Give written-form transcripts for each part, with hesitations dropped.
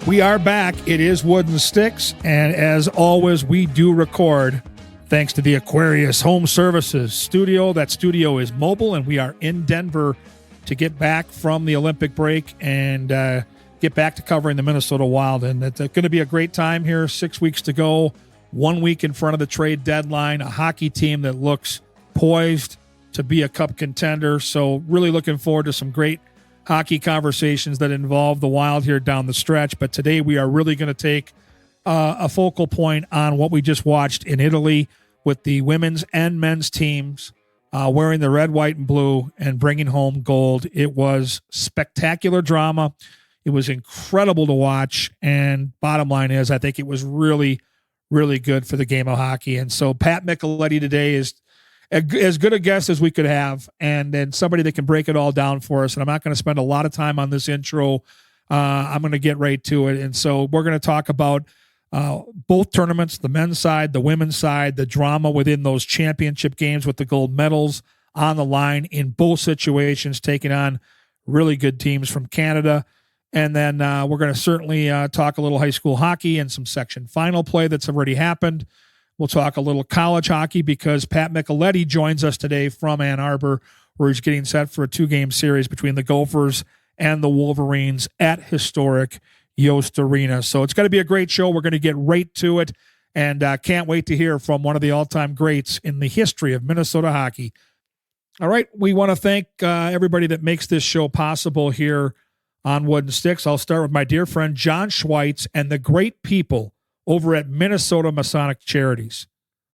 We are back. It is Wooden Sticks, and as always, we do record thanks to the Aquarius Home Services studio. That studio is mobile, and we are in Denver to get back from the Olympic break and get back to covering the Minnesota Wild. And it's going to be a great time here. 6 weeks to go, 1 week in front of the trade deadline, a hockey team that looks poised to be a cup contender. So really looking forward to some great hockey conversations that involve the Wild here down the stretch. But today we are really going to take a focal point on what we just watched in Italy with the women's and men's teams wearing the red, white, and blue and bringing home gold. It was spectacular drama. It was incredible to watch. And bottom line is, I think it was really, really good for the game of hockey. And so Pat Micheletti today is as good a guest as we could have, and then somebody that can break it all down for us. And I'm not going to spend a lot of time on this intro. I'm going to get right to it. And so we're going to talk about both tournaments, the men's side, the women's side, the drama within those championship games with the gold medals on the line in both situations, taking on really good teams from Canada. And then we're going to certainly talk a little high school hockey and some section final play that's already happened. We'll talk a little college hockey because Pat Micheletti joins us today from Ann Arbor, where he's getting set for a 2-game series between the Gophers and the Wolverines at historic Yost Arena. So it's going to be a great show. We're going to get right to it, and can't wait to hear from one of the all-time greats in the history of Minnesota hockey. All right, we want to thank everybody that makes this show possible here on Wooden Sticks. I'll start with my dear friend John Schweitz and the great people over at Minnesota Masonic Charities.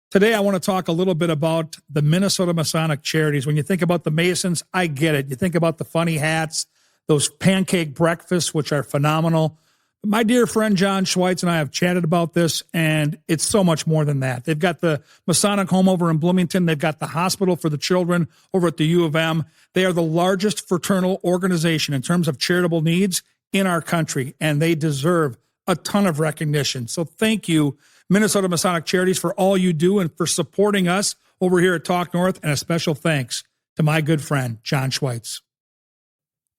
Today, I want to talk a little bit about the Minnesota Masonic Charities. When you think about the Masons, I get it. You think about the funny hats, those pancake breakfasts, which are phenomenal. My dear friend John Schweitz and I have chatted about this, and it's so much more than that. They've got the Masonic home over in Bloomington. They've got the hospital for the children over at the U of M. They are the largest fraternal organization in terms of charitable needs in our country, and they deserve a ton of recognition. So thank you, Minnesota Masonic Charities, for all you do and for supporting us over here at Talk North, and a special thanks to my good friend, John Schweitz.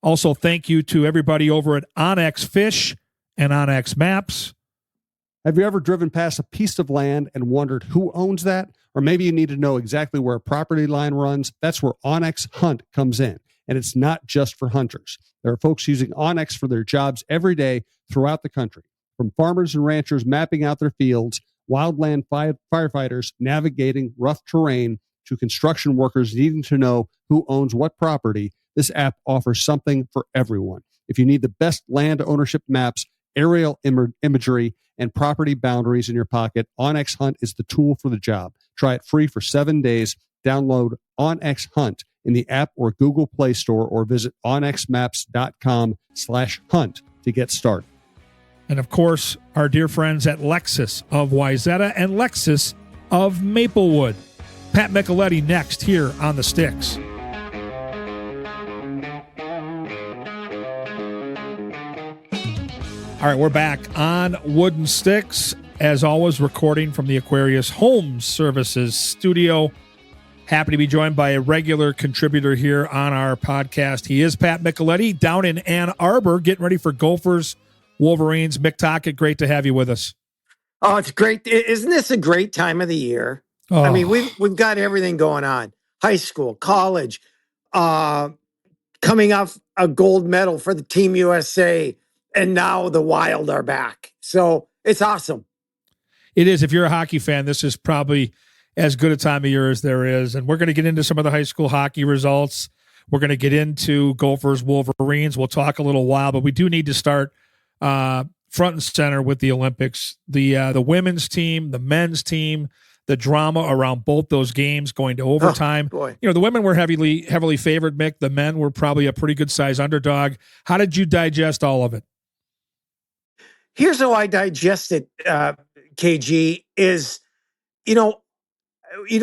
Also, thank you to everybody over at Onyx Fish and Onyx Maps. Have you ever driven past a piece of land and wondered who owns that? Or maybe you need to know exactly where a property line runs. That's where Onyx Hunt comes in. And it's not just for hunters. There are folks using Onyx for their jobs every day throughout the country. From farmers and ranchers mapping out their fields, wildland firefighters navigating rough terrain, to construction workers needing to know who owns what property, this app offers something for everyone. If you need the best land ownership maps, aerial imagery, and property boundaries in your pocket, Onyx Hunt is the tool for the job. Try it free for 7 days. Download Onyx Hunt in the app or Google Play Store, or visit onyxmaps.com/hunt to get started. And of course, our dear friends at Lexus of Wayzata and Lexus of Maplewood. Pat Micheletti next here on The Sticks. All right, we're back on Wooden Sticks. As always, recording from the Aquarius Home Services studio. Happy to be joined by a regular contributor here on our podcast. He is Pat Micheletti down in Ann Arbor, getting ready for Gophers, Wolverines. Mick Tockett, great to have you with us. Oh, it's great. Isn't this a great time of the year? Oh. I mean, we've got everything going on. High school, college, coming off a gold medal for the Team USA, and now the Wild are back. So it's awesome. It is. If you're a hockey fan, this is probably as good a time of year as there is. And we're going to get into some of the high school hockey results. We're going to get into Gophers, Wolverines. We'll talk a little while, but we do need to start front and center with the Olympics. The women's team, the men's team, the drama around both those games going to overtime. Oh, boy. You know, the women were heavily favored, Mick. The men were probably a pretty good size underdog. How did you digest all of it? Here's how I digest it, KG, is, you know,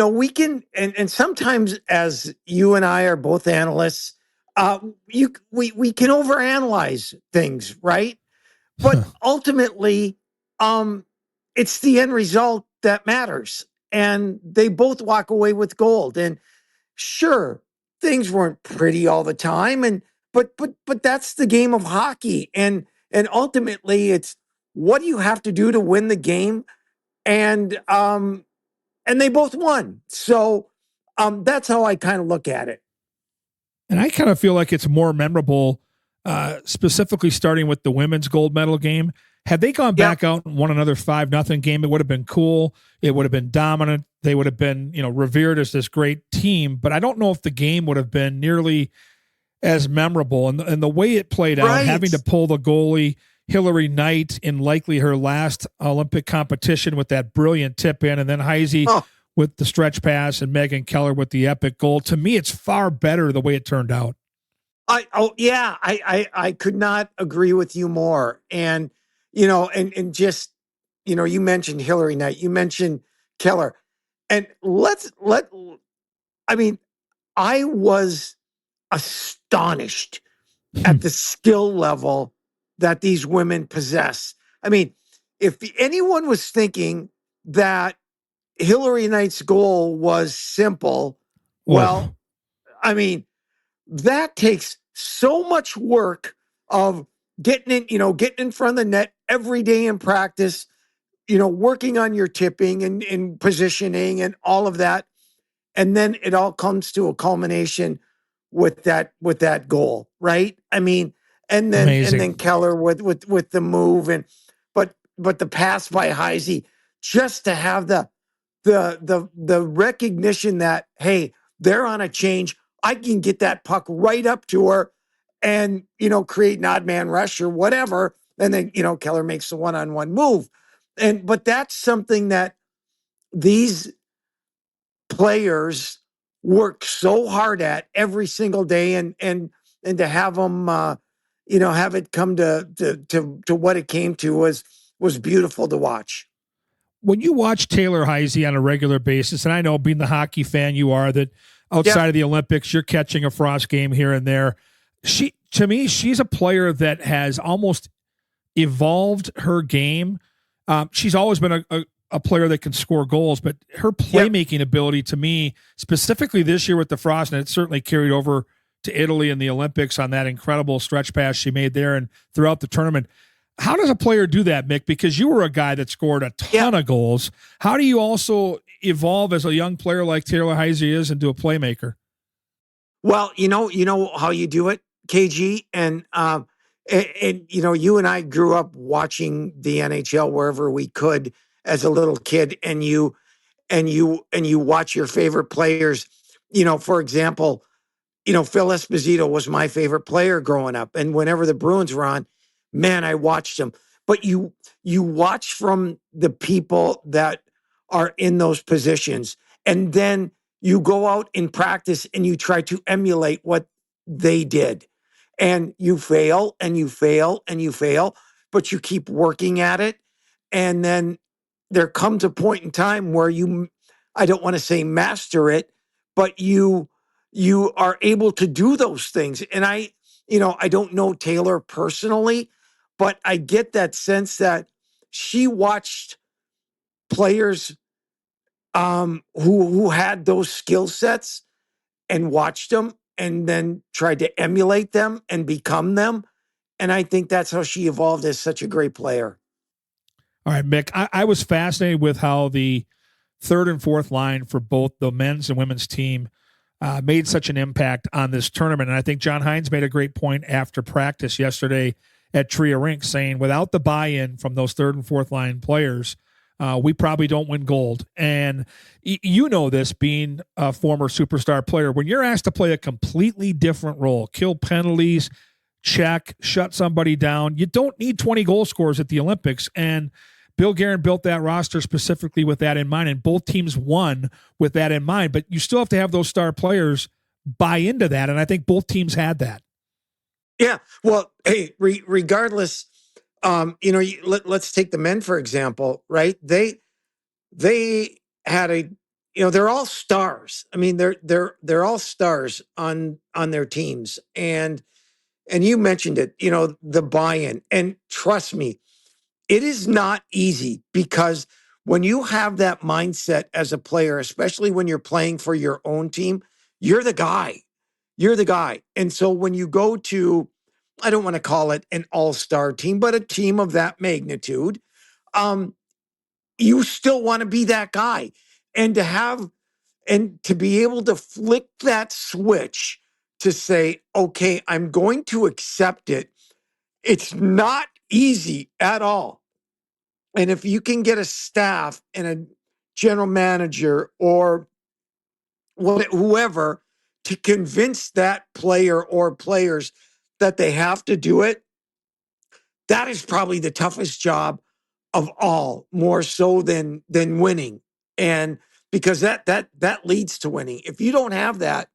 we can, and sometimes, as you and I are both analysts, we can overanalyze things, right? But ultimately, it's the end result that matters. And they both walk away with gold. And sure, things weren't pretty all the time, but that's the game of hockey. And ultimately it's what do you have to do to win the game? And they both won. So that's how I kind of look at it. And I kind of feel like it's more memorable, specifically starting with the women's gold medal game. Had they gone back out and won another 5-0 game, it would have been cool. It would have been dominant. They would have been, revered as this great team. But I don't know if the game would have been nearly as memorable. And the way it played out, having to pull the goalie, Hillary Knight, in likely her last Olympic competition with that brilliant tip in, and then Heisey with the stretch pass and Megan Keller with the epic goal. To me, it's far better the way it turned out. I could not agree with you more. And, and just, you mentioned Hillary Knight, you mentioned Keller, and I was astonished at the skill level that these women possess. I mean, if anyone was thinking that Hillary Knight's goal was simple, well, I mean, that takes so much work of getting in front of the net every day in practice, working on your tipping and positioning and all of that. And then it all comes to a culmination with that goal, right? I mean, and then Keller with the move but the pass by Heisey, just to have the recognition that, hey, they're on a change. I can get that puck right up to her and, create an odd man rush or whatever. And then, Keller makes the one-on-one move. But that's something that these players work so hard at every single day, and to have them, have it come to what it came to was beautiful to watch. When you watch Taylor Heisey on a regular basis, and I know being the hockey fan you are, that outside of the Olympics, you're catching a Frost game here and there. To me, she's a player that has almost evolved her game. She's always been a player that can score goals, but her playmaking ability, to me, specifically this year with the Frost, and it certainly carried over to Italy in the Olympics on that incredible stretch pass she made there and throughout the tournament. How does a player do that, Mick? Because you were a guy that scored a ton of goals. How do you also evolve as a young player like Taylor Heisey is into a playmaker? Well, you know how you do it, KG, and you and I grew up watching the NHL wherever we could as a little kid, and you watch your favorite players. For example, Phil Esposito was my favorite player growing up, and whenever the Bruins were on, man, I watched him. But you watch from the people that are in those positions, and then you go out in practice and you try to emulate what they did. And you fail and you fail and you fail, but you keep working at it. And then there comes a point in time where I don't want to say master it, but you are able to do those things. And I don't know Taylor personally, but I get that sense that she watched players who had those skill sets and watched them and then tried to emulate them and become them. And I think that's how she evolved as such a great player. All right, Mick, I was fascinated with how the third and fourth line for both the men's and women's team made such an impact on this tournament. And I think John Hines made a great point after practice yesterday at Tria Rink, saying without the buy-in from those third and fourth line players, we probably don't win gold. And you know this, being a former superstar player, when you're asked to play a completely different role, kill penalties, check, shut somebody down, you don't need 20 goal scorers at the Olympics. And Bill Guerin built that roster specifically with that in mind, and both teams won with that in mind. But you still have to have those star players buy into that, and I think both teams had that. Yeah, well, hey, regardless, let's take the men for example, right? They had they're all stars. I mean, they're all stars on their teams, and you mentioned it, the buy-in, and trust me, it is not easy, because when you have that mindset as a player, especially when you're playing for your own team, you're the guy. You're the guy. And so when you go to I don't want to call it an all-star team, but a team of that magnitude, you still want to be that guy. And to be able to flick that switch to say, okay, I'm going to accept it. It's not easy at all. And if you can get a staff and a general manager or whoever to convince that player or players that they have to do it, that is probably the toughest job of all, more so than winning. And because that leads to winning. If you don't have that,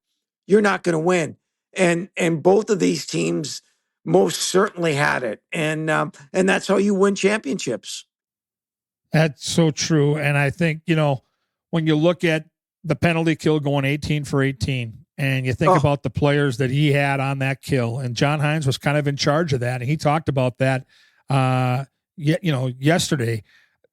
you're not going to win. And both of these teams most certainly had it. And that's how you win championships. That's so true. And I think, when you look at the penalty kill going 18 for 18, and you think about the players that he had on that kill, and John Hines was kind of in charge of that. And he talked about that, yesterday.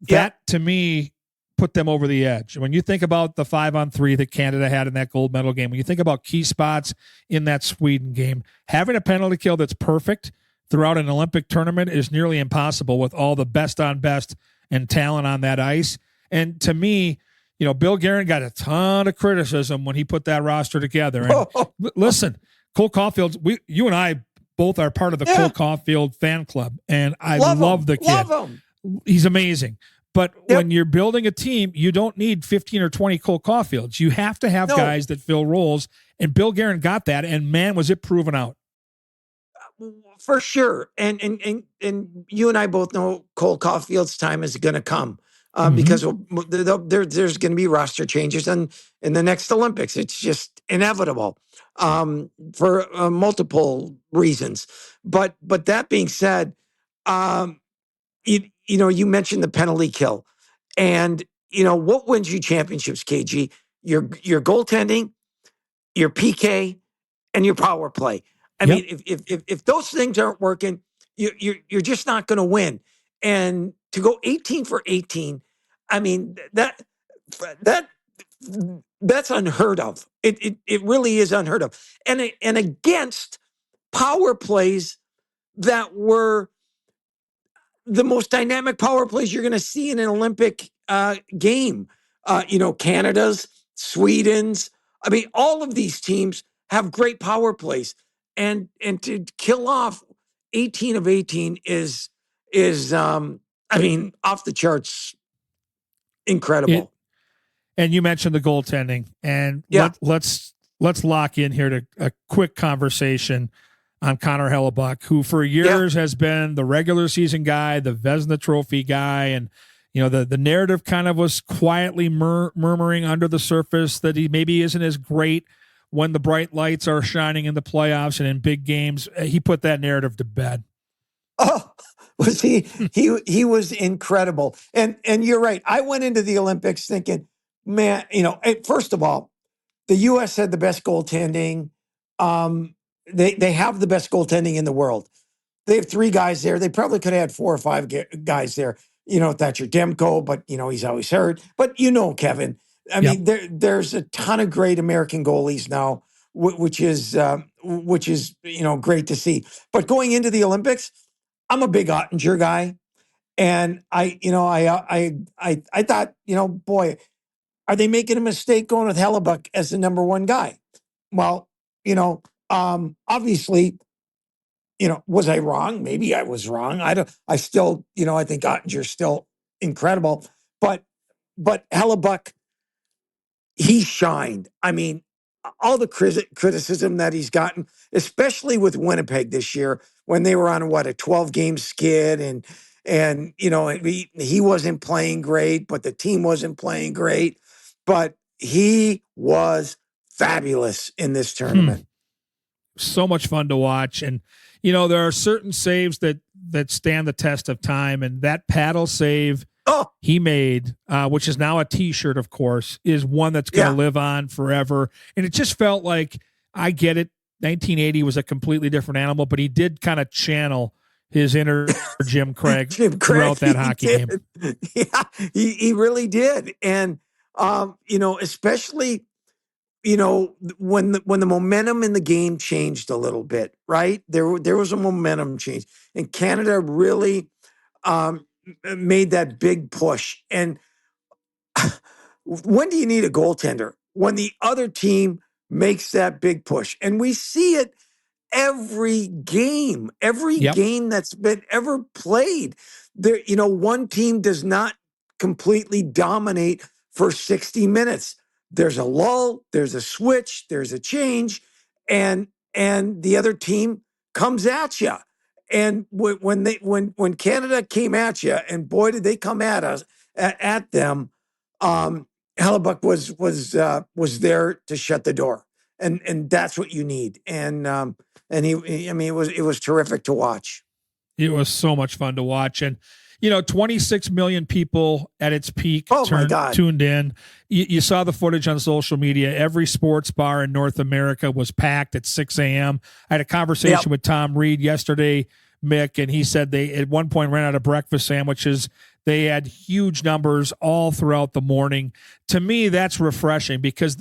That to me put them over the edge. When you think about the 5-on-3 that Canada had in that gold medal game, when you think about key spots in that Sweden game, having a penalty kill that's perfect throughout an Olympic tournament is nearly impossible with all the best on best and talent on that ice. And to me, Bill Guerin got a ton of criticism when he put that roster together. And listen, Cole Caulfield, you and I both are part of the Cole Caulfield fan club, and I love the kid. Love him. He's amazing. But when you're building a team, you don't need 15 or 20 Cole Caulfields. You have to have guys that fill roles, and Bill Guerin got that, and man, was it proven out. For sure. And you and I both know Cole Caulfield's time is going to come. Because there's going to be roster changes in the next Olympics. It's just inevitable for multiple reasons. But that being said, you mentioned the penalty kill, and what wins you championships, KG? Your goaltending, your PK, and your power play. I mean, if those things aren't working, you're just not going to win. And to go 18 for 18, I mean, that's unheard of. It really is unheard of. And against power plays that were the most dynamic power plays you're going to see in an Olympic game. Canada's, Sweden's. I mean, all of these teams have great power plays. And to kill off 18 of 18 is off the charts incredible. And you mentioned the goaltending, and let's lock in here to a quick conversation on Connor Hellebuck, who for years has been the regular season guy, the Vezina Trophy guy, and the narrative kind of was quietly murmuring under the surface that he maybe isn't as great when the bright lights are shining in the playoffs and in big games. He put that narrative to bed. Oh, was he was incredible. And you're right. I went into the Olympics thinking, man, first of all, the U.S. had the best goaltending. They have the best goaltending in the world. They have 3 guys there. They probably could have had 4 or 5 guys there. Thatcher Demko, but he's always hurt. But Kevin, I mean, there's a ton of great American goalies now, which is great to see. But going into the Olympics, I'm a big Ottinger guy, and I thought, boy, are they making a mistake going with Hellebuck as the number 1 guy? Well, obviously, was I wrong? Maybe I was wrong. I think Ottinger's still incredible, but Hellebuck, he shined. I mean, all the criticism that he's gotten, especially with Winnipeg this year, when they were on a 12-game skid, and he wasn't playing great, but the team wasn't playing great, but he was fabulous in this tournament. So much fun to watch. And, there are certain saves that stand the test of time. And that paddle save he made, which is now a T-shirt, of course, is one that's going to live on forever. And it just felt like, I get it, 1980 was a completely different animal, but he did kind of channel his inner Jim Craig throughout that hockey game. Yeah, he really did. And, especially when the momentum in the game changed a little bit, right? There was a momentum change, and Canada really made that big push. And when do you need a goaltender? When the other team makes that big push, and we see it every Yep. game that's been ever played. There, one team does not completely dominate for 60 minutes. There's a lull, there's a switch, there's a change, and the other team comes at you. And when Canada came at you, and boy did they come at us at them, Hellebuck was there to shut the door, and that's what you need. And it was terrific to watch. It was so much fun to watch. And, 26 million people at its peak tuned in. You saw the footage on social media. Every sports bar in North America was packed at 6 a.m. I had a conversation with Tom Reed yesterday, Mick, and he said they at one point ran out of breakfast sandwiches. They had huge numbers all throughout the morning. To me, that's refreshing because,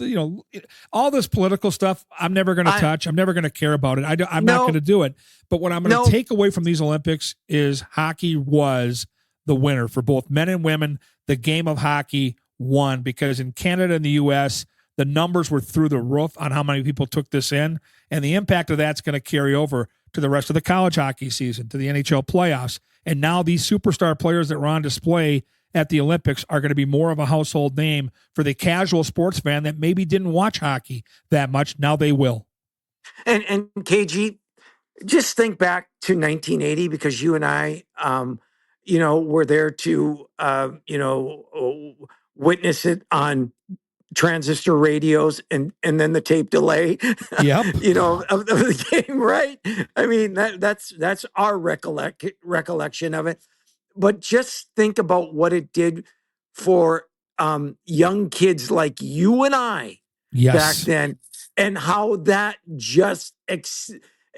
all this political stuff, I'm never going to touch. I'm never going to care about it. I'm not going to do it. But what I'm going to take away from these Olympics is hockey was the winner for both men and women. The game of hockey won because in Canada and the U.S., the numbers were through the roof on how many people took this in. And the impact of that's going to carry over to the rest of the college hockey season, to the NHL playoffs. And now these superstar players that were on display at the Olympics are going to be more of a household name for the casual sports fan that maybe didn't watch hockey that much. Now they will. And KG, just think back to 1980 because you and I, were there to, witness it on transistor radios and then the tape delay, yep. Of the game, right? I mean, that's our recollection of it. But just think about what it did for young kids like you and I back then, and how that just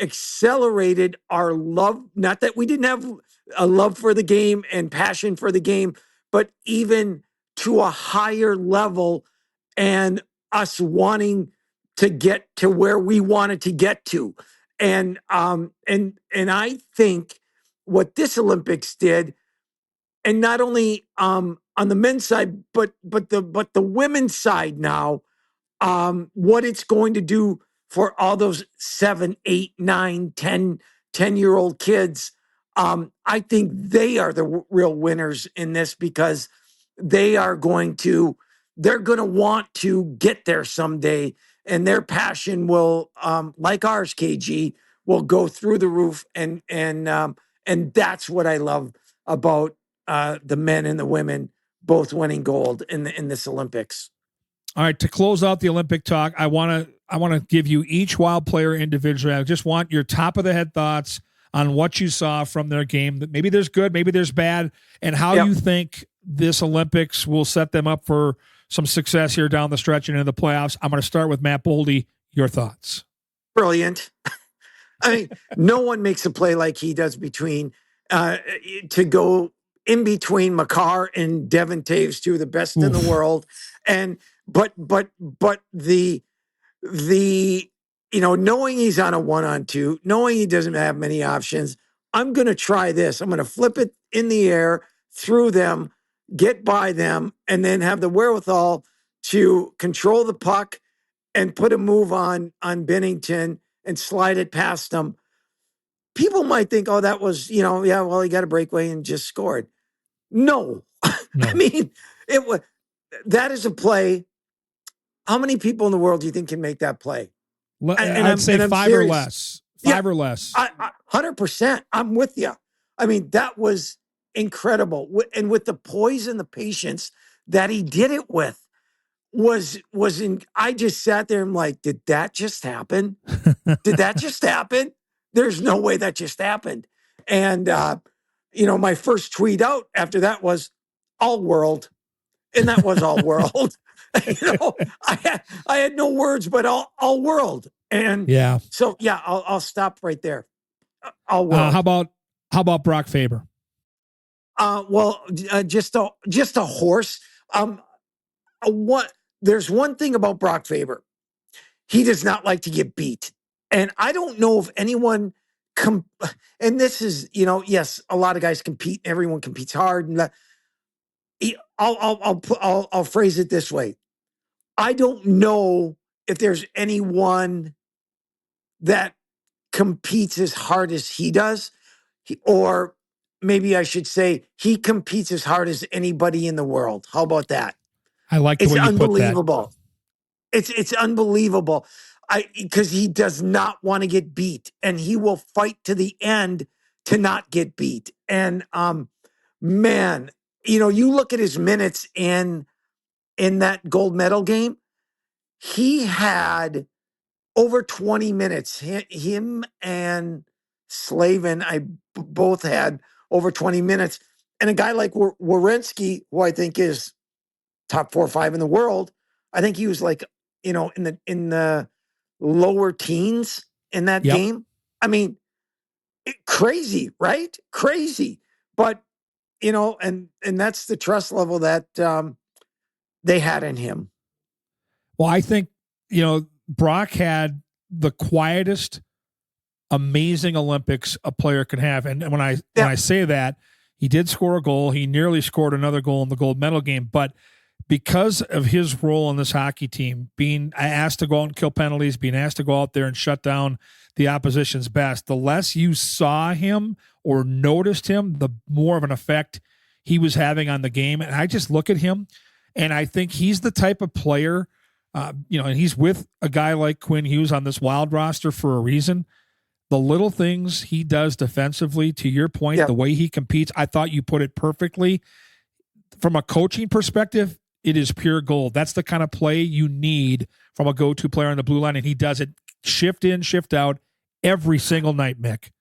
accelerated our love. Not that we didn't have a love for the game and passion for the game, but even to a higher level, and us wanting to get to where we wanted to get to. And I think what this Olympics did, and not only on the men's side, but the women's side now, what it's going to do for all those 7, 8, 9, 10-year-old kids. I think they are the real winners in this because they're going to want to get there someday, and their passion will, like ours, KG, will go through the roof. And that's what I love about the men and the women both winning gold in this Olympics. All right, to close out the Olympic talk, I want to give you each wild player individually. I just want your top of the head thoughts on what you saw from their game. That maybe there's good, maybe there's bad, and how you think this Olympics will set them up for some success here down the stretch and in the playoffs. I'm going to start with Matt Boldy. Your thoughts? Brilliant. I mean, no one makes a play like he does between to go in between Makar and Devin Taves, two of the best in the world, and but the knowing he's on a 1-on-2, knowing he doesn't have many options, I'm going to try this. I'm going to flip it in the air through them, get by them, and then have the wherewithal to control the puck and put a move on Bennington and slide it past them. People might think, oh, that was, he got a breakaway and just scored. No. I mean, that is a play. How many people in the world do you think can make that play? I'd say five or less. 100%. I'm with you. I mean, that was incredible. And with the poise and the patience that he did it with I just sat there and I'm like, did that just happen? Did that just happen? There's no way that just happened. And, my first tweet out after that was all world. And that was all world. I had no words, but all world. And so, I'll stop right there. All world. How about Brock Faber? Just a horse. There's one thing about Brock Faber. he does not like to get beat. And I don't know if anyone and this is, yes, a lot of guys compete, everyone competes hard. And I'll phrase it this way. I don't know if there's anyone that competes as hard as he does, or maybe I should say he competes as hard as anybody in the world. How about that? I like the It's way you unbelievable. put that. It's unbelievable. Because he does not want to get beat, and he will fight to the end to not get beat. And man, you look at his minutes in that gold medal game. He had over 20 minutes. Him and Slavin, both had over 20 minutes. And a guy like Werenski, who I think is top 4 or 5 in the world, I think he was like, in the lower teens in that Yep. game. I mean, crazy, right? Crazy. But, and that's the trust level that they had in him. Well, I think, Brock had the quietest, amazing Olympics a player can have. And when I say that, he did score a goal. He nearly scored another goal in the gold medal game. But because of his role on this hockey team, being asked to go out and kill penalties, being asked to go out there and shut down the opposition's best, the less you saw him or noticed him, the more of an effect he was having on the game. And I just look at him, and I think he's the type of player, and he's with a guy like Quinn Hughes on this Wild roster for a reason. The little things he does defensively, to your point, the way he competes, I thought you put it perfectly. From a coaching perspective, it is pure gold. That's the kind of play you need from a go-to player on the blue line, and he does it shift in, shift out every single night, Mick.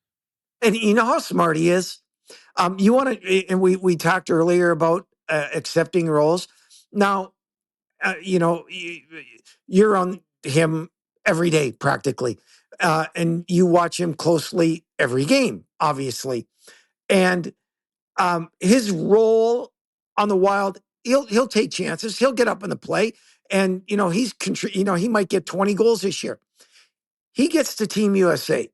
And you know how smart he is? You want to, and we talked earlier about accepting roles. Now, you're on him every day practically, and you watch him closely every game, obviously. And his role on the Wild, he'll take chances. He'll get up in the play, and he might get 20 goals this year. He gets to Team USA,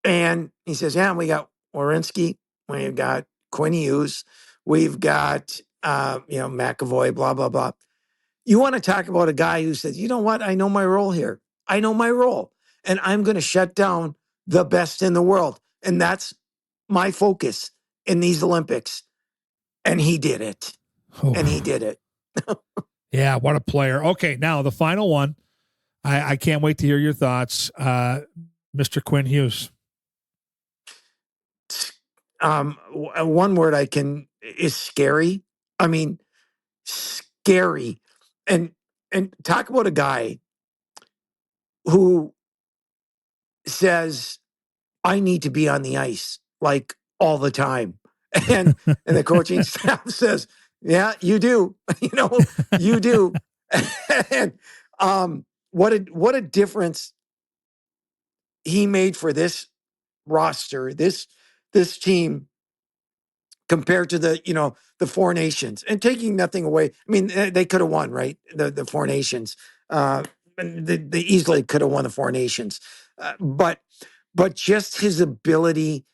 and he says, "Yeah, we got Werenski, we've got Quinn Hughes, we've got McAvoy, blah blah blah." You want to talk about a guy who says, "You know what? I know my role here. I know my role, and I'm going to shut down the best in the world, and that's my focus in these Olympics." And he did it. Oh. And he did it. Yeah, what a player. Okay, now the final one. I can't wait to hear your thoughts, Mr. Quinn Hughes. One word is scary. I mean, scary. And talk about a guy who says, "I need to be on the ice like all the time." And the coaching staff says, "Yeah, you do. You do." And what a difference he made for this roster, this team, compared to the Four Nations. And taking nothing away, I mean, they could have won, right? The Four Nations, they easily could have won the Four Nations, but just his ability.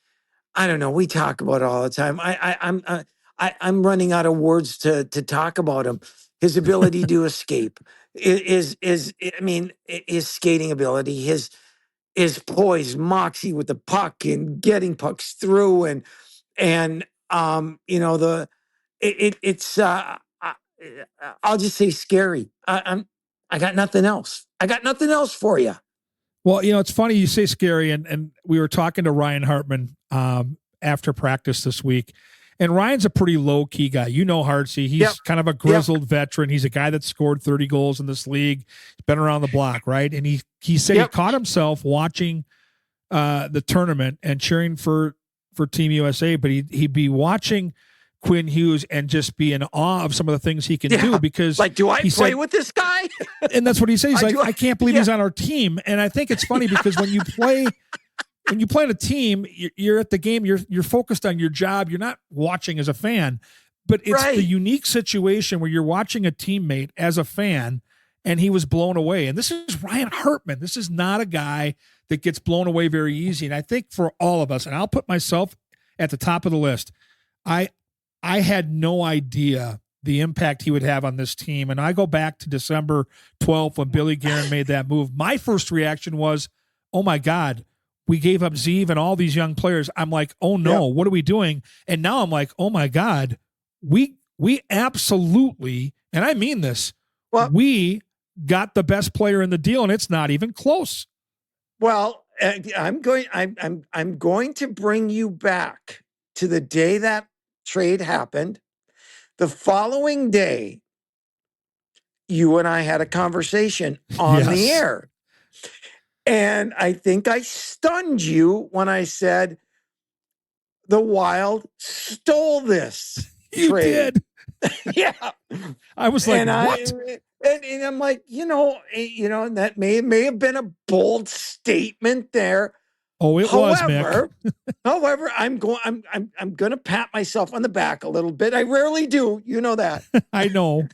I don't know. We talk about it all the time. I'm running out of words to talk about him. His ability to escape is his skating ability, his poise, moxie with the puck and getting pucks through, and it's I'll just say scary. I got nothing else. I got nothing else for you. Well, it's funny you say scary, and we were talking to Ryan Hartman after practice this week, and Ryan's a pretty low-key guy. Hartsey. He's kind of a grizzled veteran. He's a guy that scored 30 goals in this league. He's been around the block, right? And he said he caught himself watching the tournament and cheering for Team USA, but he'd be watching Quinn Hughes and just be in awe of some of the things he can do, because do I play with this guy? And that's what he says. He's like, I can't believe he's on our team. And I think it's funny because when you play on a team, you're at the game, you're focused on your job. You're not watching as a fan, but it's the unique situation where you're watching a teammate as a fan and he was blown away. And this is Ryan Hartman. This is not a guy that gets blown away very easy. And I think for all of us, and I'll put myself at the top of the list, I had no idea the impact he would have on this team. And I go back to December 12th when Billy Guerin made that move. My first reaction was, oh my God, we gave up Zeev and all these young players. I'm like, oh no, what are we doing? And now I'm like, oh my God, we absolutely, and I mean this, we got the best player in the deal, and it's not even close. Well, I'm going to bring you back to the day that trade happened. The following day, you and I had a conversation on the air. And I think I stunned you when I said the Wild stole this you trade. Did. Yeah. I was like, what? And I'm like, that may have been a bold statement there. Oh, it was, Mick. However, I'm going to pat myself on the back a little bit. I rarely do, you know that. I know.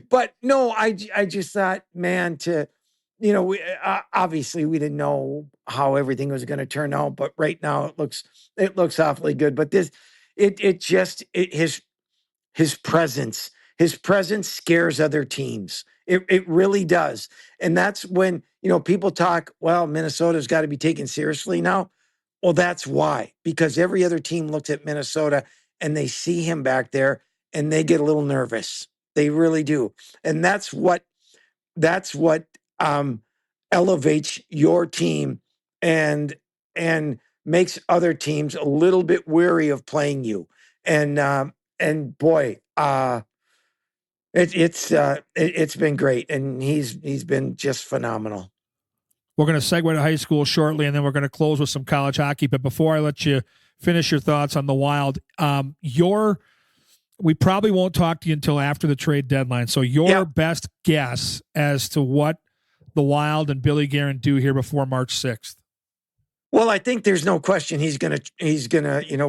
But no, I just thought, man, we obviously we didn't know how everything was going to turn out, but right now it looks awfully good. But his presence scares other teams. It really does. And that's when, people talk, well, Minnesota's got to be taken seriously now. Well, that's why, because every other team looks at Minnesota and they see him back there and they get a little nervous. They really do. And that's what elevates your team and makes other teams a little bit weary of playing you. And boy, it's been great, and he's been just phenomenal. We're going to segue to high school shortly, and then we're going to close with some college hockey. But before I let you finish your thoughts on the Wild, we probably won't talk to you until after the trade deadline. So your best guess as to what the Wild and Billy Guerin do here before March 6th. Well, I think there's no question he's gonna,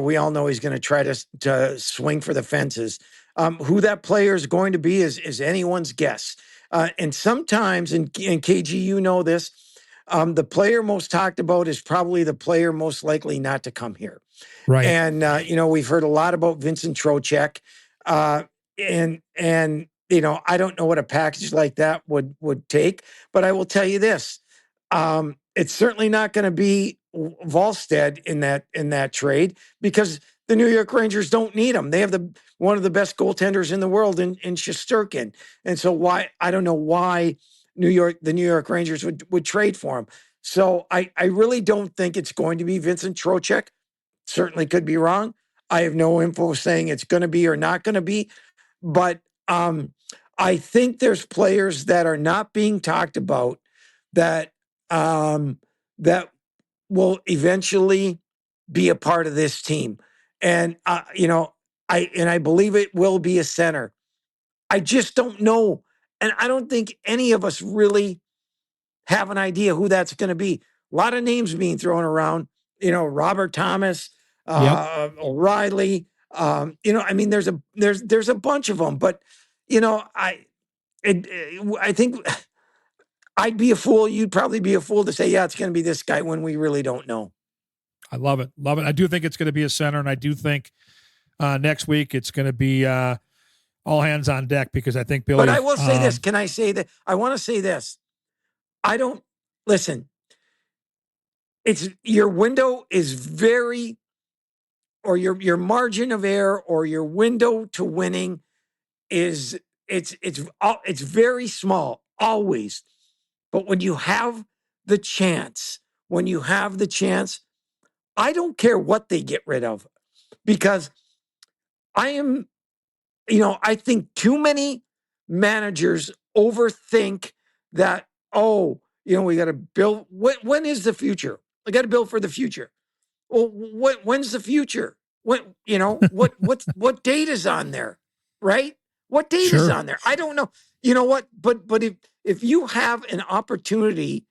we all know he's gonna try to swing for the fences. Who that player is going to be is anyone's guess. And sometimes, and KG, you know this, the player most talked about is probably the player most likely not to come here. Right. And, we've heard a lot about Vincent Trocheck. And I don't know what a package like that would take, but I will tell you this. It's certainly not going to be Volstead in that trade, because the New York Rangers don't need him. They have one of the best goaltenders in the world in Shesterkin. And so I don't know why the New York Rangers would trade for him. So I really don't think it's going to be Vincent Trocheck. Certainly could be wrong. I have no info saying it's going to be or not going to be, but I think there's players that are not being talked about that will eventually be a part of this team. And, I believe it will be a center. I just don't know. And I don't think any of us really have an idea who that's going to be. A lot of names being thrown around, Robert Thomas, O'Reilly, there's a bunch of them, but, I think I'd be a fool. You'd probably be a fool to say, yeah, it's going to be this guy when we really don't know. I love it. Love it. I do think it's going to be a center, and I do think next week it's going to be all hands on deck, because I think Billy. But I will say this. Can I say that? I want to say this. Listen, it's your window is very, or your margin of error or your window to winning it's very small always. But when you have the chance, I don't care what they get rid of, because I think too many managers overthink that, we got to build. When is the future? We got to build for the future. Well, when's the future? What date is on there, right? What date is on there? I don't know. You know what? But if you have an opportunity,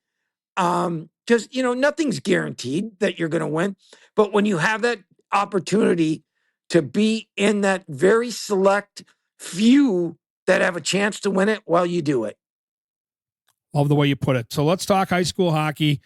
because nothing's guaranteed that you're going to win, but when you have that opportunity to be in that very select few that have a chance to win it, well, you do it. Love the way you put it. So let's talk high school hockey.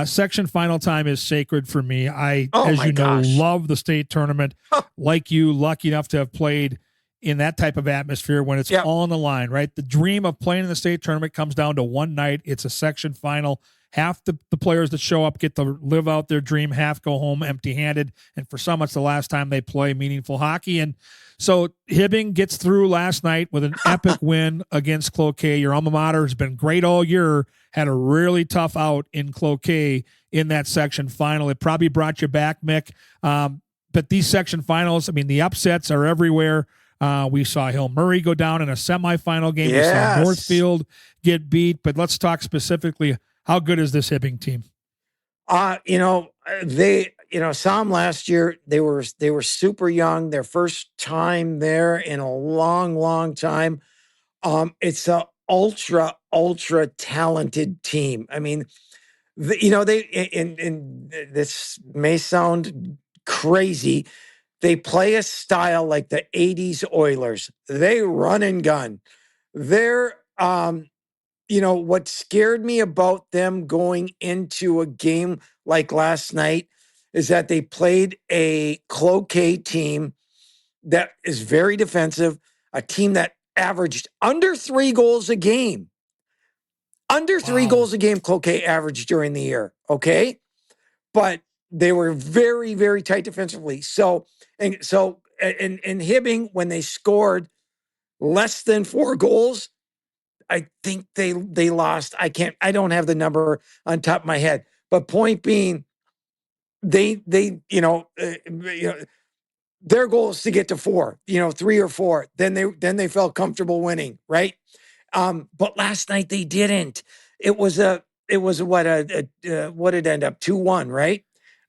Section final time is sacred for me. As you know, love the state tournament. Like you, lucky enough to have played in that type of atmosphere when it's all on the line, right? The dream of playing in the state tournament comes down to one night. It's a section final. Half the players that show up get to live out their dream, half go home empty-handed. And for some, it's the last time they play meaningful hockey. And so Hibbing gets through last night with an epic win against Cloquet. Your alma mater has been great all year, had a really tough out in Cloquet in that section final. It probably brought you back, Mick. But these section finals, I mean, the upsets are everywhere. We saw Hill Murray go down in a semifinal game. Yes. We saw Northfield get beat. But let's talk specifically, how good is this Hibbing team? Saw them last year. They were super young. Their first time there in a long, long time. It's a ultra talented team. I mean, this may sound crazy. They play a style like the 80s Oilers. They run and gun. They're what scared me about them going into a game like last night is that they played a Cloquet team that is very defensive, a team that averaged under 3 goals a game. Under 3 goals a game, Cloquet averaged during the year, okay? But they were very, very tight defensively. So in Hibbing, when they scored less than 4 goals, I think they lost. I don't have the number on top of my head, but point being, their goal is to get to 4, 3 or 4. Then they felt comfortable winning, right? But last night they didn't. It was what did it end up 2-1, right?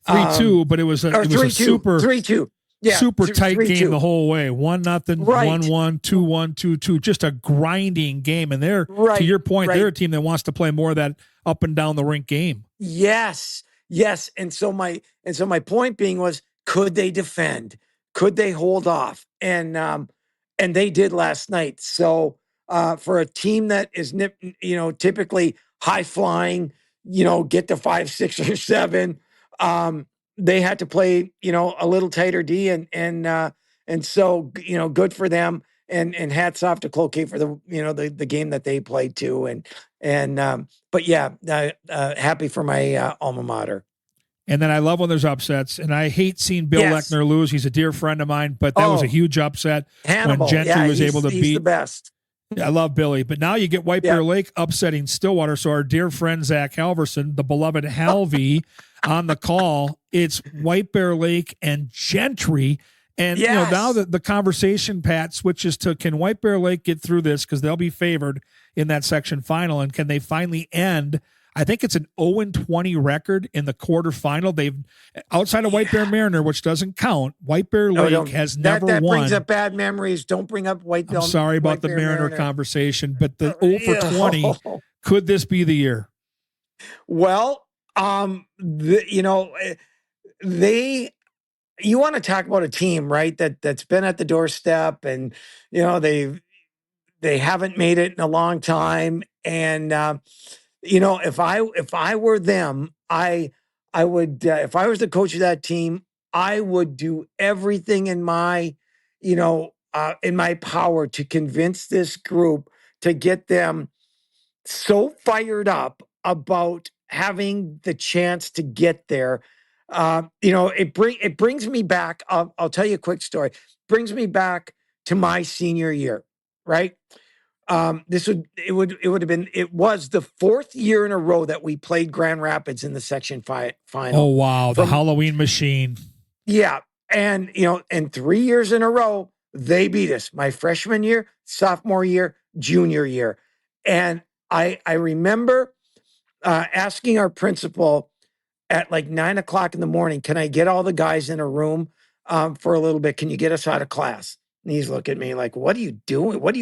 3-2, but it was a super 3-2. Yeah, super tight 3-2. game the whole way. 1-0, right. 1-1, 2-1, 2-2. Just a grinding game. And they're, to your point, they're a team that wants to play more of that up and down the rink game. Yes. And so my point being was, could they defend? Could they hold off? And they did last night. So for a team that is typically high flying, get to 5, 6, or 7. They had to play, a little tighter D, and so good for them, and hats off to Cloquet for the game that they played too, but yeah, happy for my alma mater. And then I love when there's upsets, and I hate seeing Bill Lechner lose. He's a dear friend of mine, but that was a huge upset Hannibal. When Gentry was able to he's beat the best. I love Billy, but now you get White Bear Lake upsetting Stillwater. So our dear friend Zach Halverson, the beloved Halvey, on the call. It's White Bear Lake and Gentry. And now the conversation, Pat, switches to, can White Bear Lake get through this? Because they'll be favored in that section final. And can they finally end? I think it's an 0-20 record in the quarterfinal. They've, outside of White Bear Mariner, which doesn't count, White Bear Lake has never won. That brings up bad memories. Don't bring up White Bear. I'm sorry about the Mariner conversation, but the 0-20, could this be the year? Well, you want to talk about a team, right? That's been at the doorstep, and they haven't made it in a long time, and if I were them, I would, if I was the coach of that team, I would do everything in my power to convince this group, to get them so fired up about having the chance to get there. It brings me back. I'll tell you a quick story. Brings me back to my senior year, right? It was the 4th year in a row that we played Grand Rapids in the section final. Oh, wow. The Halloween machine. Yeah. And 3 years in a row, they beat us. My freshman year, sophomore year, junior year. And I remember asking our principal at like 9:00 in the morning, can I get all the guys in a room for a little bit? Can you get us out of class? And he's looking at me like, what are you doing? What?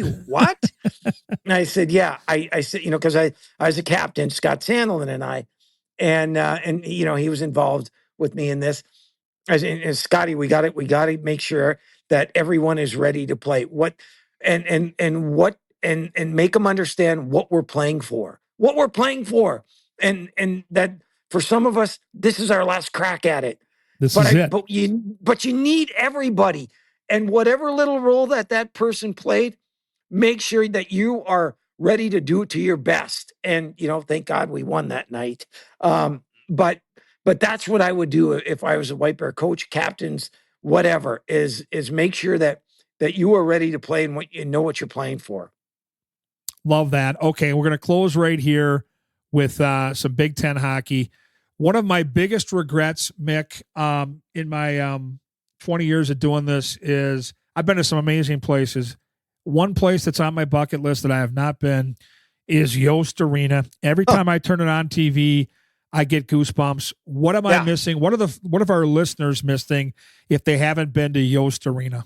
And I said, yeah. I said, because I was a captain, Scott Sandlin and I, and he was involved with me in this. I said, Scotty, we got to make sure that everyone is ready to play. and make them understand what we're playing for, and that for some of us, this is our last crack at it. This is it. But you need everybody, and whatever little role that person played, make sure that you are ready to do it to your best. And thank God we won that night. But that's what I would do if I was a White Bear coach, captains, whatever, is make sure that you are ready to play and what you know what you're playing for. Love that. Okay, we're going to close right here with some Big Ten hockey. One of my biggest regrets, Mick, in my 20 years of doing this is I've been to some amazing places. One place that's on my bucket list that I have not been is Yost Arena. Every time I turn it on TV, I get goosebumps. What am I missing? What are our listeners missing if they haven't been to Yost Arena?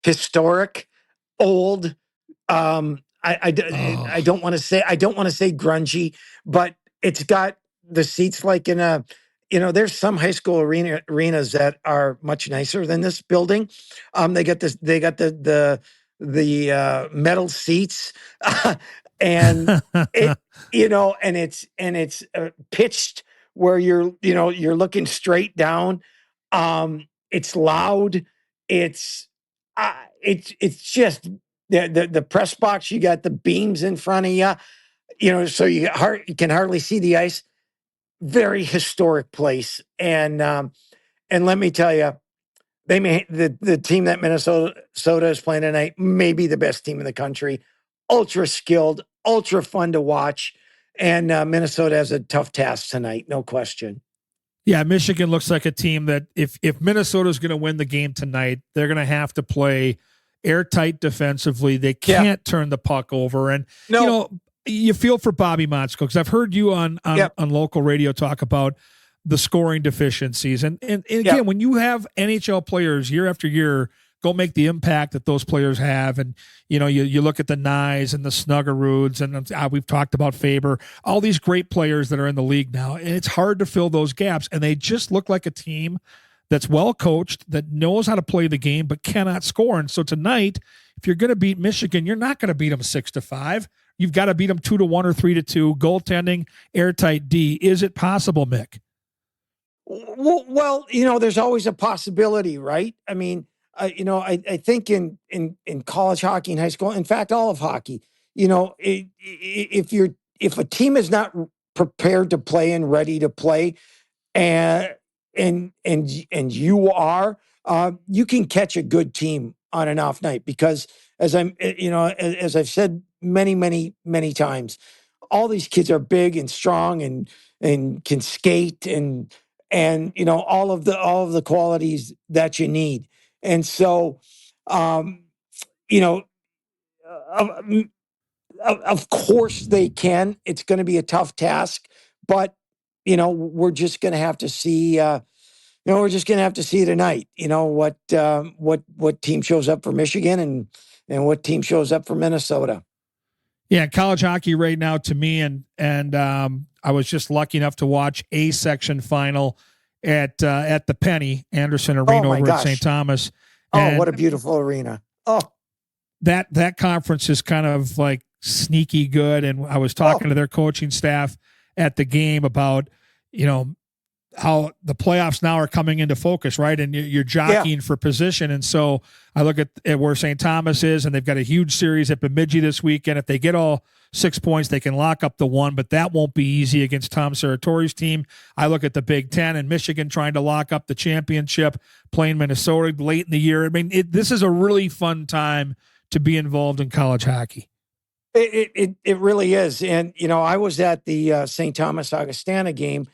Historic, old. I don't want to say grungy, but it's got the seats like in a. There's some high school arenas that are much nicer than this building. They got this. They got the metal seats, and it and it's pitched where you're looking straight down. It's loud. It's just the press box. You got the beams in front of you. So you can hardly see the ice. Very historic place, and let me tell you, the team that Minnesota is playing tonight may be the best team in the country. Ultra skilled, ultra fun to watch, and Minnesota has a tough task tonight, no question. Yeah, Michigan looks like a team that if Minnesota's going to win the game tonight, they're going to have to play airtight defensively. They can't turn the puck over, and you feel for Bobby Motzko because I've heard you on local radio talk about the scoring deficiencies. And again, when you have NHL players year after year go make the impact that those players have, and you look at the Nyes and the Snuggeroods, and we've talked about Faber, all these great players that are in the league now, and it's hard to fill those gaps. And they just look like a team that's well coached, that knows how to play the game, but cannot score. And so tonight, if you're going to beat Michigan, you're not going to beat them 6-5. You've got to beat them 2-1 or 3-2. Goaltending, airtight D. Is it possible, Mick? Well, there's always a possibility, right? I mean, I think in college hockey and high school, in fact, all of hockey, if a team is not prepared to play and ready to play, and you are, you can catch a good team on an off night because as I've said many times, all these kids are big and strong and can skate and all of the qualities that you need. And so, of course they can. It's going to be a tough task, but we're just going to have to see. We're just going to have to see tonight. What team shows up for Michigan and what team shows up for Minnesota. Yeah, college hockey right now to me, and I was just lucky enough to watch a section final at the Penny Anderson Arena over at St. Thomas. And what a beautiful arena! Oh, that conference is kind of like sneaky good. And I was talking to their coaching staff at the game about how the playoffs now are coming into focus, right? And you're jockeying for position. And so I look at where St. Thomas is, and they've got a huge series at Bemidji this weekend. If they get all 6 points, they can lock up the one, but that won't be easy against Tom Saratori's team. I look at the Big Ten and Michigan trying to lock up the championship, playing Minnesota late in the year. I mean, this is a really fun time to be involved in college hockey. It really is. And, I was at the St. Thomas Augustana game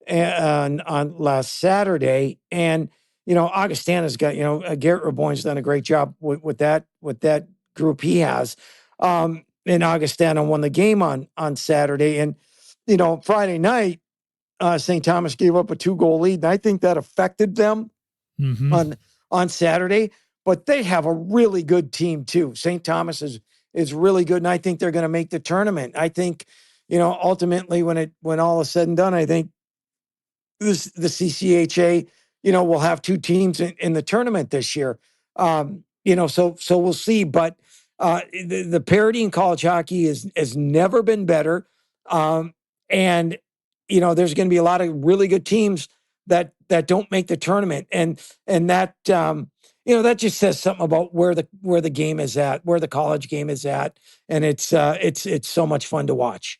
on last Saturday, and Augustana's got Garrett Raboin's done a great job with that group he has, and Augustana won the game on Saturday, and Friday night St. Thomas gave up a 2-goal lead, and I think that affected them on Saturday. But they have a really good team too. St. Thomas is really good, and I think they're going to make the tournament. I think ultimately when all is said and done, I think the CCHA, will have 2 teams in the tournament this year. So we'll see. But The parity in college hockey has never been better. And, there's going to be a lot of really good teams that don't make the tournament. And that, that just says something about where the game is at, where the college game is at. And it's so much fun to watch.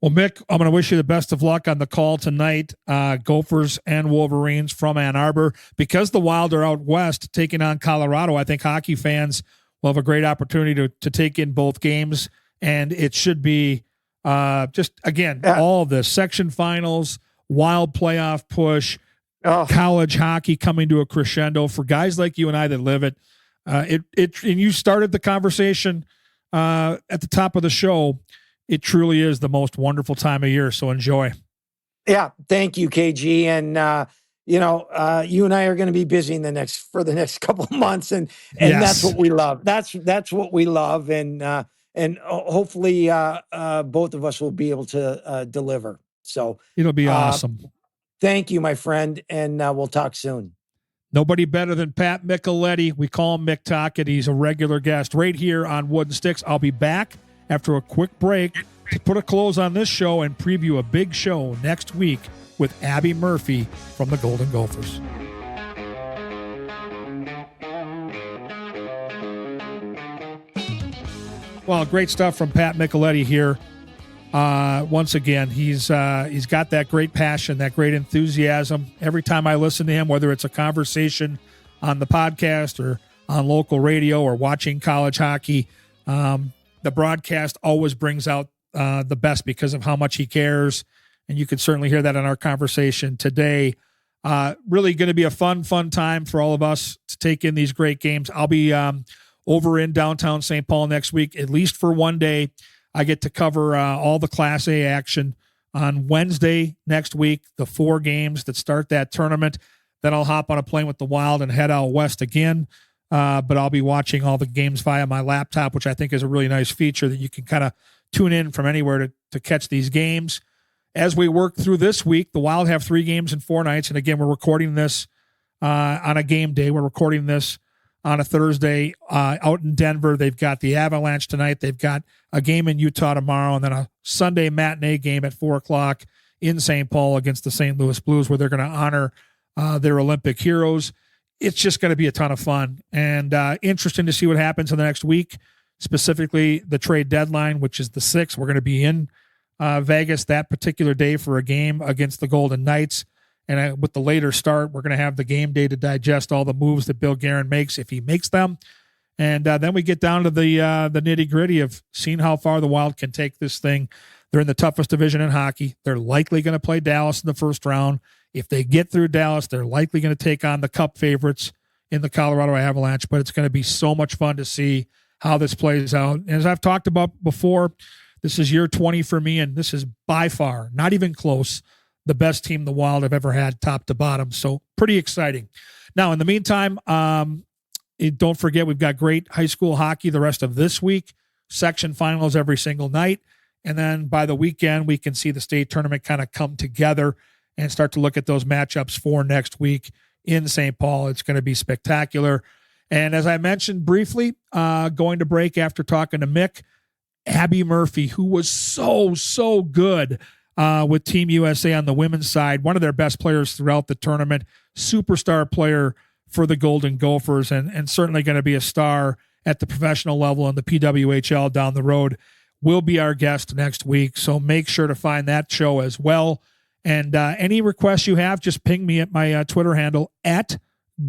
Well, Mick, I'm going to wish you the best of luck on the call tonight. Gophers and Wolverines from Ann Arbor. Because the Wild are out west taking on Colorado, I think hockey fans will have a great opportunity to take in both games. And it should be just, again, all of this. Section finals, Wild playoff push, college hockey coming to a crescendo. For guys like you and I that live it, and you started the conversation at the top of the show. It truly is the most wonderful time of year, so enjoy. Yeah, thank you, KG. And you and I are going to be busy for the next couple of months, and yes. That's what we love. That's what we love, and hopefully both of us will be able to deliver. So it'll be awesome. Thank you, my friend, and we'll talk soon. Nobody better than Pat Micheletti. We call him Mick Tockett. He's a regular guest right here on Wooden Sticks. I'll be back after a quick break to put a close on this show and preview a big show next week with Abby Murphy from the Golden Gophers. Well, great stuff from Pat Micheletti here. Once again, he's got that great passion, that great enthusiasm. Every time I listen to him, whether it's a conversation on the podcast or on local radio or watching college hockey, the broadcast always brings out the best because of how much he cares. And you can certainly hear that in our conversation today. Really going to be a fun time for all of us to take in these great games. I'll be over in downtown St. Paul next week, at least for one day. I get to cover all the Class A action on Wednesday next week, the 4 games that start that tournament. Then I'll hop on a plane with the Wild and head out west again. But I'll be watching all the games via my laptop, which I think is a really nice feature that you can kind of tune in from anywhere to catch these games. As we work through this week, the Wild have 3 games in 4 nights. And again, we're recording this on a game day. We're recording this on a Thursday out in Denver. They've got the Avalanche tonight. They've got a game in Utah tomorrow, and then a Sunday matinee game at 4:00 in St. Paul against the St. Louis Blues, where they're going to honor their Olympic heroes. It's just going to be a ton of fun and interesting to see what happens in the next week, specifically the trade deadline, which is the 6th. We're going to be in Vegas that particular day for a game against the Golden Knights. And with the later start, we're going to have the game day to digest all the moves that Bill Guerin makes, if he makes them. And then we get down to the nitty-gritty of seeing how far the Wild can take this thing. They're in the toughest division in hockey. They're likely going to play Dallas in the first round. If they get through Dallas, they're likely going to take on the Cup favorites in the Colorado Avalanche. But it's going to be so much fun to see how this plays out. And as I've talked about before, this is year 20 for me, and this is by far, not even close, the best team the Wild have ever had, top to bottom. So pretty exciting. Now, in the meantime, don't forget we've got great high school hockey the rest of this week, section finals every single night. And then by the weekend, we can see the state tournament kind of come together and start to look at those matchups for next week in St. Paul. It's going to be spectacular. And as I mentioned briefly, going to break after talking to Mick, Abby Murphy, who was so good with Team USA on the women's side, one of their best players throughout the tournament, superstar player for the Golden Gophers, and certainly going to be a star at the professional level in the PWHL down the road, will be our guest next week. So make sure to find that show as well. And any requests you have, just ping me at my Twitter handle at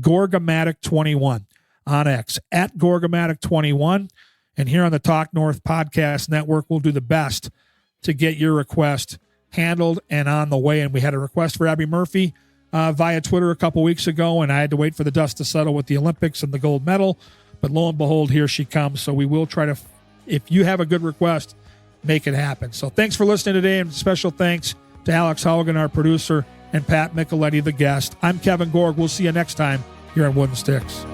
Gorgomatic21 on X, at Gorgomatic21. And here on the Talk North Podcast Network, we'll do the best to get your request handled and on the way. And we had a request for Abby Murphy via Twitter a couple weeks ago, and I had to wait for the dust to settle with the Olympics and the gold medal. But lo and behold, here she comes. So we will try to, if you have a good request, make it happen. So thanks for listening today, and special thanks to Alex Haugen, our producer, and Pat Micheletti, the guest. I'm Kevin Gorg. We'll see you next time here on Wooden Sticks.